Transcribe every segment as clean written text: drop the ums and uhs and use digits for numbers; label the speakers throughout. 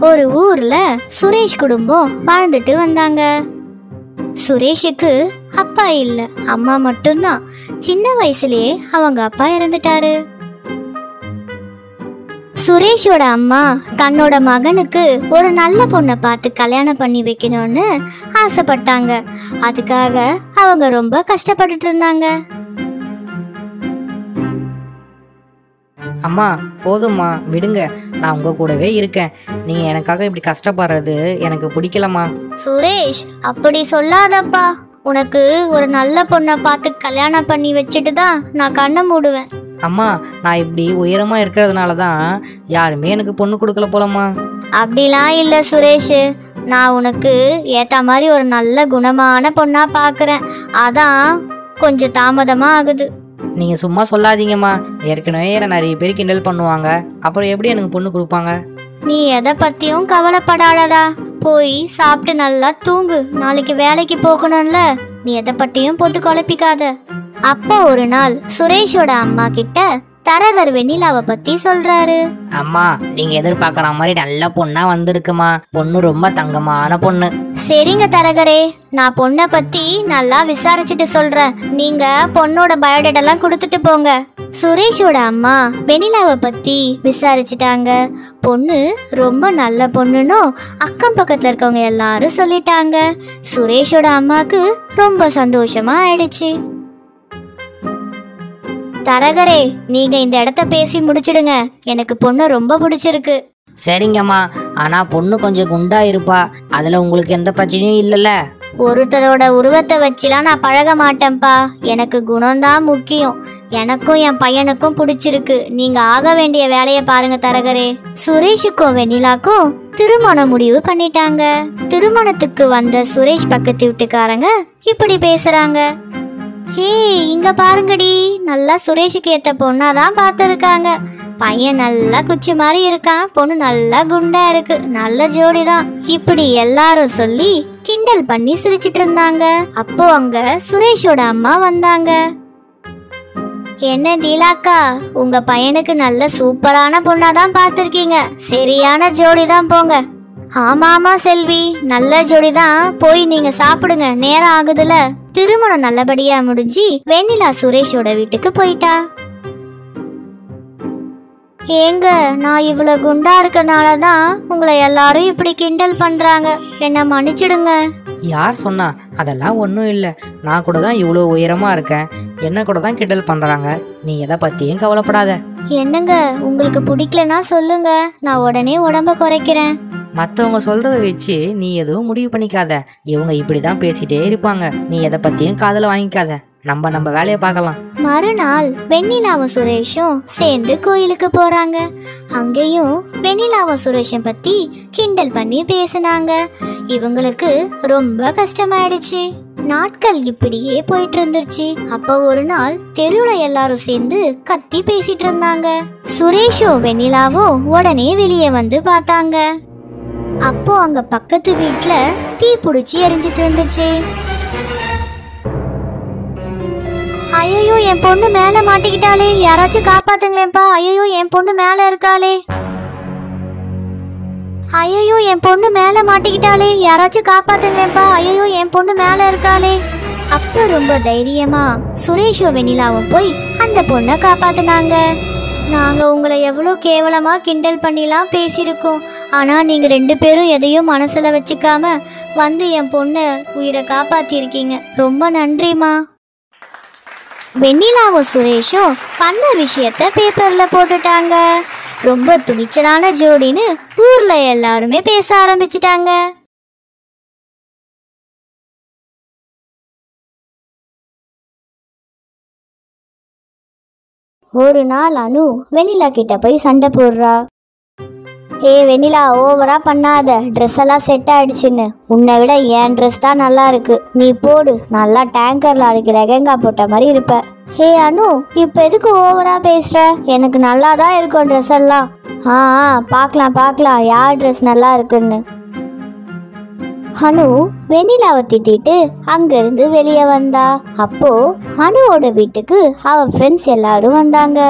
Speaker 1: ஒரு ஊர்ல சுரேஷ் குடும்பம் வாழ்ந்துட்டு வந்தாங்க. சுரேஷுக்கு அப்பா இல்ல, அம்மா மட்டும்தான். சின்ன வயசுலயே அவங்க அப்பா இறந்துட்டாரு. சுரேஷோட அம்மா தன்னோட மகனுக்கு ஒரு நல்ல பொண்ணை பார்த்து கல்யாணம் பண்ணி வைக்கணும்னு ஆசைப்பட்டாங்க. அதுக்காக அவங்க ரொம்ப கஷ்டப்பட்டுட்டு இருந்தாங்க.
Speaker 2: அம்மா போதும்மா, விடுங்க, நான் உங்க கூடவே இருக்கேன். நீங்க எனக்காக இப்படி கஷ்டப்படுறது எனக்கு பிடிக்கலம்மா.
Speaker 1: சுரேஷ், அப்படி சொல்லாதப்பா. உனக்கு ஒரு நல்ல பொண்ணை பார்த்து கல்யாணம் பண்ணி வச்சுட்டு தான் நான் கண்ணை மூடுவேன்.
Speaker 2: அம்மா, நான் இப்படி உயரமா இருக்கிறதுனால தான் யாருமே எனக்கு பொண்ணு கொடுக்கல போலம்மா.
Speaker 1: அப்படிலாம் இல்லை சுரேஷ், நான் உனக்கு ஏற்ற மாதிரி ஒரு நல்ல குணமான பொண்ணா பார்க்குறேன். அதான் கொஞ்சம் தாமதமாக ஆகுது.
Speaker 2: நீங்க சும்மா சொல்லாதீங்கம்மா. ஏற்கனவே நிறைய பேர் கிண்டல் பண்ணுவாங்க, அப்புறம் எப்படி எனக்கு பொண்ணு கொடுப்பாங்க?
Speaker 1: நீ எதை பத்தியும் கவலைப்படாதடா. போய் சாப்பிட்டு நல்லா தூங்கு. நாளைக்கு வேலைக்கு போகணும்ல. நீ எதை பத்தியும் போட்டு குழப்பிக்காத. அப்போ ஒரு நாள் சுரேஷோட அம்மா கிட்ட தரகர் வெண்ணிலாவை பத்தி சொல்றாரு.
Speaker 2: அம்மா, நீங்க எதிர்பார்க்கற மாதிரி நல்ல பொண்ணா வந்திருக்குமா. பொண்ணு ரொம்ப தங்கமான பொண்ணு.
Speaker 1: சரிங்க தரகரே, நான் பொண்ணை பத்தி நல்லா விசாரிச்சுட்டு சொல்றேன். நீங்க பொண்ணோட பயோடேட்டா எல்லாம் கொடுத்துட்டு போங்க. சுரேஷோட அம்மா வெண்ணிலாவை பத்தி விசாரிச்சுட்டாங்க. பொண்ணு ரொம்ப நல்ல பொண்ணுன்னு அக்கம் பக்கத்துல இருக்கவங்க எல்லாரும் சொல்லிட்டாங்க. சுரேஷோட அம்மாக்கு ரொம்ப சந்தோஷமா ஆயிடுச்சு. தரகரே, நீங்க இந்த இடத்த பேசி முடிச்சிடுங்க. எனக்கு பொண்ணு ரொம்ப பிடிச்சிருக்கு.
Speaker 2: சரிங்கம்மா, ஆனா பொண்ணு கொஞ்சம் குண்டா இருப்பா. அதுல உங்களுக்கு எந்த பிரச்சனையும் இல்லைல்ல?
Speaker 1: ஒருத்தரோட உருவத்தை வச்சுலாம் நான் பழக மாட்டேன்ப்பா. எனக்கு குணம்தான் முக்கியம். எனக்கும் என் பையனுக்கும் பிடிச்சிருக்கு. நீங்க ஆக வேண்டிய வேலையை பாருங்க தரகரே. சுரேஷுக்கும் வெண்ணிலாக்கும் திருமண முடிவு பண்ணிட்டாங்க. திருமணத்துக்கு வந்த சுரேஷ் பக்கத்து வீட்டுக்காரங்க இப்படி பேசுறாங்க. ஹே, இங்க பாருங்கடி, நல்லா சுரேஷுக்கு ஏத்த பொண்ணாதான் பார்த்துருக்காங்க. பையன் நல்லா குச்சி மாதிரி இருக்கான், பொண்ணு நல்லா குண்டா இருக்கு. நல்ல ஜோடிதான். இப்படி எல்லாரும் சொல்லி கிண்டல் பண்ணி சிரிச்சிட்டு இருந்தாங்க. அப்போ அங்க சுரேஷோட அம்மா வந்தாங்க. என்ன தீலாக்கா, உங்க பையனுக்கு நல்ல சூப்பரான பொண்ணாதான் பார்த்துருக்கீங்க. சரியான ஜோடிதான் போங்க. ஆமாமா செல்வி, நல்ல ஜோடிதான். போய் நீங்க சாப்பிடுங்க, நேரம் ஆகுதுல. திருமணம் நல்லபடியா முடிஞ்சு வெண்ணிலா சுரேஷோட வீட்டுக்கு போயிட்டா. ஏங்க, நான் இவ்வளவு குண்டா இருக்கனாலதான் உங்களை எல்லாரும் இப்படி கிண்டல் பண்றாங்க. என்ன மன்னிச்சிடுங்க.
Speaker 2: யார் சொன்னா? அதெல்லாம் ஒன்றும் இல்லை. நான் கூட தான் இவ்வளோ உயரமா இருக்கேன். என்ன கூட தான் கிண்டல் பண்றாங்க. நீ எதை பத்தியும் கவலைப்படாத.
Speaker 1: என்னங்க, உங்களுக்கு பிடிக்கலன்னா சொல்லுங்க, நான் உடனே உடம்ப குறைக்கிறேன்.
Speaker 2: மற்றவங்க சொல்றத வச்சு நீ எதுவும் முடிவு பண்ணிக்காத. இவங்க இப்படிதான் பேசிட்டே இருப்பாங்க. நீ எதை பத்தியும் காதுல வாங்கிக்காத. நம்ம வேலையை பார்க்கலாம்.
Speaker 1: மறுநாள் வெண்ணிலாவும் சுரேஷும் சேர்ந்து கோயிலுக்கு போறாங்க. அங்கேயும் வெண்ணிலாவும் சுரேஷன் பத்தி கிண்டல் பண்ணி பேசினாங்க. இவங்களுக்கு ரொம்ப கஷ்டமாயிடுச்சு. நாட்கள் இப்படியே போயிட்டு இருந்துச்சு. அப்போ ஒரு நாள் தெருவுல எல்லாரும் சேர்ந்து கத்தி பேசிட்டு இருந்தாங்க. சுரேஷும் வெண்ணிலாவும் உடனே வெளியே வந்து பார்த்தாங்க. அப்போ அங்க பக்கத்து வீட்டுல தீ பிடிச்சி எரிஞ்சிட்டு இருந்துச்சு. ஐயோ, என் பொண்ணு மேல மாட்டிக்கிட்டாலே, யாராச்சும் காப்பாத்துங்களேப்பா. ஐயோ, என் பொண்ணு மேல இருக்காளே. ஐயோ, என் பொண்ணு மேல மாட்டிக்கிட்டாலே, யாராச்சும் காப்பாத்துங்களேப்பா. ஐயோ, என் பொண்ணு மேல இருக்காளே. அப்ப ரொம்ப தைரியமா சுரேஷும் வெண்ணிலாவும் போய் அந்த பொண்ணை காப்பாத்துனாங்க. நாங்க உங்களை எவ்வளோ கேவலமா கிண்டல் பண்ணிலாம் பேசியிருக்கோம். ஆனா நீங்க 2 பேரும் எதையும் மனசுல வச்சுக்காம வந்து என் பொண்ணை உயிரை காப்பாத்திருக்கீங்க. ரொம்ப நன்றிமா. வெண்ணிலாவும் சுரேஷும் பண்ண விஷயத்த பேப்பர்ல போட்டுட்டாங்க. ரொம்ப துணிச்சலான ஜோடின்னு ஊர்ல எல்லாருமே பேச ஆரம்பிச்சிட்டாங்க. ஒரு நாள் அனு வெண்ணிலா கிட்ட போய் சண்டை போடுறா. ஏ வெண்ணிலா, ஓவரா பண்ணாத. ட்ரெஸ் எல்லாம் செட் ஆயிடுச்சுன்னு. உன்னை விட என் ட்ரெஸ் தான் நல்லா இருக்கு. நீ போடு, நல்லா டேங்கர்ல அடிக்கிற லெஹங்கா போட்ட மாதிரி இருப்ப. ஹே அனு, இப்ப எதுக்கு ஓவரா பேசுற? எனக்கு நல்லா தான் இருக்கும் ட்ரெஸ் எல்லாம். பார்க்கலாம் யார் ட்ரெஸ் நல்லா இருக்குன்னு. அனு வெண்ணிலாவை திட்டிட்டு அங்கிருந்து வெளியே வந்தா. அப்போ அனுவோட வீட்டுக்கு அவ ஃப்ரெண்ட்ஸ் எல்லாரும் வந்தாங்க.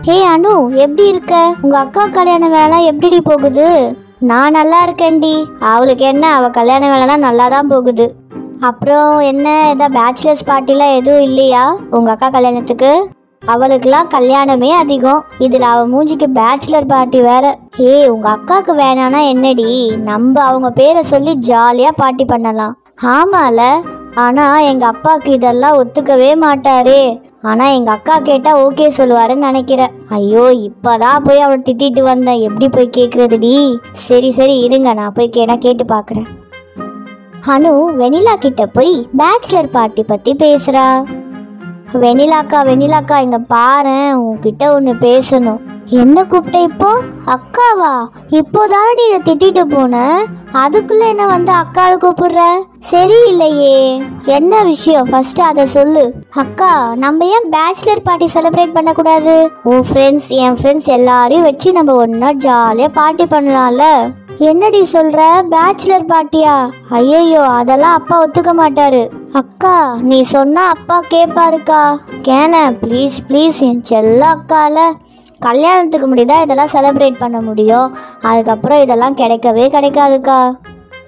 Speaker 1: ஹே அனு, எப்படி இருக்க? உங்க அக்கா கல்யாண வேலைலாம் எப்படி போகுது? நான் நல்லா இருக்கேன்டி. அவளுக்கு என்ன, அவ கல்யாண வேலைலாம் நல்லா தான் போகுது. அப்புறம் என்ன, ஏதாவது பேச்சுலர்ஸ் பார்ட்டிலாம் எதுவும் இல்லையா உங்க அக்கா கல்யாணத்துக்கு? அவளுக்குலாம் கல்யாணமே அதிகம், இதுல அவ மூஞ்சிக்கு பேச்சுலர் பார்ட்டி வேற. உங்க அக்காவுக்கு வேணானா என்னடி, நம்ம அவங்க பேரை சொல்லி ஜாலியா பார்ட்டி பண்ணலாம். ஆமால, ஆனா எங்க அப்பாவுக்கு இதெல்லாம் ஒத்துக்கவே மாட்டாரே. ஆனா எங்க அக்கா கேட்டா ஓகே சொல்லுவாருன்னு நினைக்கிறேன். ஐயோ, இப்பதான் போய் அவளை திட்டிட்டு வந்தேன், எப்படி போய் கேக்குறதுடி? சரி சரி இருங்க, நான் போய் கேட்டு பாக்குறேன். அனு வெனிலா கிட்ட போய் பேச்சுலர் பார்ட்டி பத்தி பேசுறா. வெனிலாக்கா இங்க பாரு, உன்கிட்ட ஒண்ணு பேசணும். என்ன கூப்பிட்ட இப்போ? அக்காவா? இப்போதானடி இதை திட்டிட்டு போன, அதுக்குள்ள என்ன வந்து அக்காவை கூப்பிடுற? சரியில்லையே, என்ன விஷயம் ஃபர்ஸ்ட் அதை சொல்லு. அக்கா, நம்ம ஏன் பேச்சுலர் பார்ட்டி செலிப்ரேட் பண்ணக்கூடாது? உன் ஃப்ரெண்ட்ஸ், என் ஃப்ரெண்ட்ஸ் எல்லாரையும் வச்சு நம்ம ஒன்னா ஜாலியா பார்ட்டி பண்ணலாம்ல. என்னடி சொல்ற, பேச்சுலர் பார்ட்டியா? ஐயோ, அதெல்லாம் அப்பா ஒத்துக்க மாட்டாரு. அக்கா, நீ சொன்னா அப்பா கேட்பாருக்கா. கேன ப்ளீஸ் ப்ளீஸ், என் செல்ல அக்கால. கல்யாணத்துக்கு முடிதான் இதெல்லாம் செலிப்ரேட் பண்ண முடியும், அதுக்கப்புறம் இதெல்லாம் கிடைக்கவே கிடைக்காதுக்கா.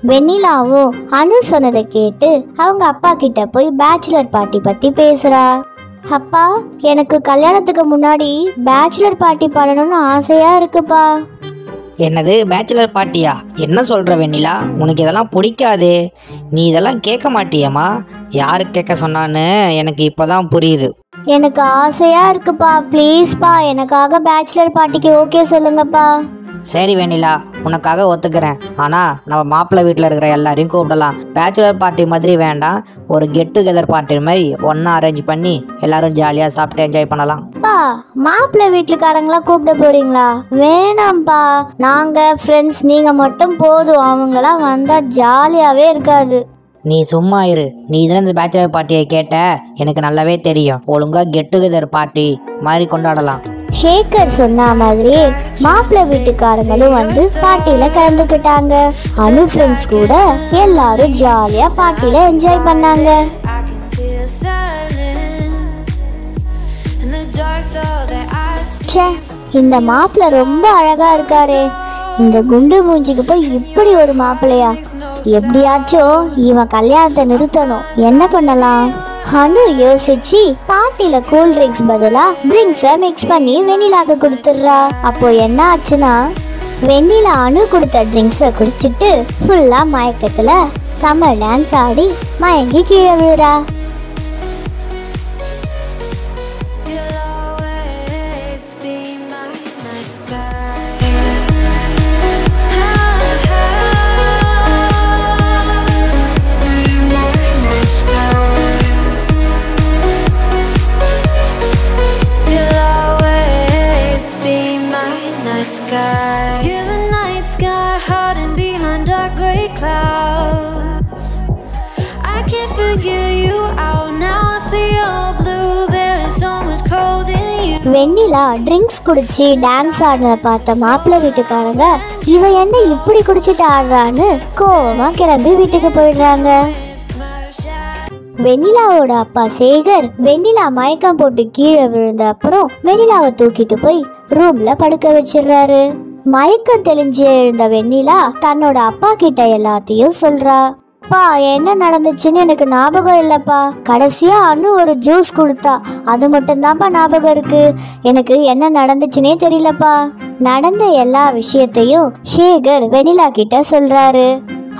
Speaker 1: வெண்ணிலாவும் அனு சொன்னதை கேட்டு அவங்க அப்பா கிட்ட போய் பேச்சுலர் பார்ட்டி பத்தி பேசுறா. அப்பா, எனக்கு கல்யாணத்துக்கு முன்னாடி பேச்சுலர் பார்ட்டி பண்ணணும்னு ஆசையா இருக்குப்பா.
Speaker 2: என்னது பேச்சுலர் பார்ட்டியா? என்ன சொல்கிற வெண்ணிலா, உனக்கு இதெல்லாம் பிடிக்காதே. நீ இதெல்லாம் கேட்க மாட்டியம்மா? யாரு கேட்க சொன்னான்னு எனக்கு இப்போதான் புரியுது.
Speaker 1: எனக்கு ஆசையா இருக்குப்பா, ப்ளீஸ்ப்பா எனக்காக பேச்சுலர் பார்ட்டிக்கு ஓகே சொல்லுங்கப்பா.
Speaker 2: சரி வெண்ணிலா, உனக்காக ஒத்துக்கிறேன். ஆனால் நம்ம மாப்பிள்ளை வீட்டில் இருக்கிற எல்லாரையும் கூப்பிடலாம். பேச்சுலர் பார்ட்டி மாதிரி வேண்டாம், ஒரு கெட் டுகெதர் பார்ட்டி மாதிரி ஒன்றா அரேஞ்ச் பண்ணி எல்லாரும் ஜாலியாக சாப்பிட்டு என்ஜாய் பண்ணலாம்.
Speaker 1: பா, மாப்பிள்ளை வீட்டுக்காரங்களாம் கூப்பிட போறீங்களா? வேணாம்ப்பா, நாங்கள் ஃப்ரெண்ட்ஸ் நீங்கள் மட்டும் போதும். அவங்களாம் வந்தால் ஜாலியாகவே இருக்காது.
Speaker 2: நீ சும்மா இரு. நீ இதெல்லாம் இந்த பேச்சுலர் பார்ட்டியை கேட்ட எனக்கு நல்லாவே தெரியும். ஒழுங்கா கெட் டுகெதர் பார்ட்டி மாதிரி கொண்டாடலாம்.
Speaker 1: ஷேகர் சொன்ன மாதிரி மாப்பிள்ளை வீட்டுக்காரங்களும் வந்து பார்ட்டியில கலந்துக்கிட்டாங்க. அனு ஃப்ரெண்ட்ஸ் கூட எல்லாரும் ஜாலியா பார்ட்டியில என்ஜாய் பண்ணாங்க. இந்த மாப்பிள்ளை ரொம்ப அழகா இருக்காரு. இந்த குண்டு மூஞ்சிக்கு போய் இப்படி ஒரு மாப்பிள்ளையா? எப்படியாச்சும் இவன் கல்யாணத்தை நிறுத்தணும். என்ன பண்ணலாம்? அனு யோசிச்சு பார்ட்டில கூல் ட்ரிங்க்ஸ் பதிலா ட்ரிங்க்ஸை மிக்ஸ் பண்ணி வெண்ணிலாக்கு கொடுத்துடுறா. அப்போ என்ன ஆச்சுன்னா, வெண்ணிலா அனு கொடுத்த ட்ரிங்க்ஸை குடிச்சிட்டு ஃபுல்லா மயக்கத்துல சம்மர் டான்ஸ் ஆடி மயங்கி கீழே விழுறா. வெண்ணிலா ட்ரிங்க்ஸ் குடிச்சு டான்ஸ் ஆடுறத பார்த்த மாப்பிள்ளை வீட்டுக்காரங்க இவ என்ன இப்படி குடிச்சிட்டு ஆடுறான்னு கோவமா கிளம்பி வீட்டுக்கு போயிடுறாங்க. வெண்ணிலாவோட அப்பா சேகர் வெண்ணிலா மயக்கம் போட்டு கீழே விழுந்த அப்புறம் வெண்ணிலாவை தூக்கிட்டு போய் ரூம்ல படுக்க வச்சிடுறாரு. மயக்கம் தெளிஞ்சு எழுந்த வெண்ணிலா தன்னோட அப்பா கிட்ட எல்லாத்தையும் சொல்றா. அப்பா, என்ன நடந்துச்சுன்னு எனக்கு ஞாபகம் இல்லப்பா. கடைசியா அனு ஒரு ஜூஸ் கொடுத்தா, அது மட்டும்தான்ப்பா ஞாபகம் இருக்கு. எனக்கு என்ன நடந்துச்சுன்னே தெரியலப்பா. நடந்த எல்லா விஷயத்தையும் சேகர் வெண்ணிலா கிட்ட சொல்றாரு.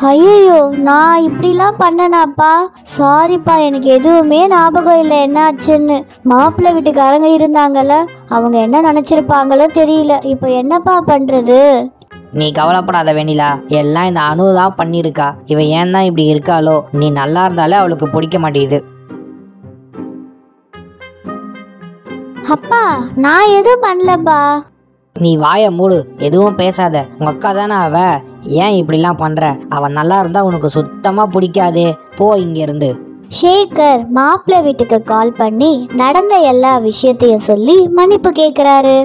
Speaker 1: ஐயோ, நான் இப்படிலாம் பண்ணனாப்பா, சாரிப்பா, எனக்கு எதுவுமே ஞாபகம் இல்லை என்ன ஆச்சுன்னு. மாப்பிள்ளை வீட்டுக்காரங்க இருந்தாங்கல்ல, அவங்க என்ன நினைச்சிருப்பாங்களோ தெரியல. இப்போ என்னப்பா பண்றது?
Speaker 2: நீ கவலைப்படாத வெண்ணிலா, எல்லாம் இந்த அனு தான் பண்ணியிருக்கா. இவ ஏன் தான் இப்படி இருக்காளோ? நீ நல்லா இருந்தாலே அவளுக்கு பிடிக்க மாட்டேங்குது.
Speaker 1: அப்பா, நான் எதுவும் பண்ணலப்பா.
Speaker 2: நீ வாயை மூடு, எதுவும் பேசாத. உங்க அக்கா தானே அவ, ஏன் இப்படிலாம் பண்ற? அவன் நல்லா இருந்தா உனக்கு சுத்தமா பிடிக்காதே, போ இங்க இருந்து.
Speaker 1: சேகர் மாப்பிள்ளை வீட்டுக்கு கால் பண்ணி நடந்த எல்லா விஷயத்தையும் சொல்லி மன்னிப்பு கேட்குறாரு.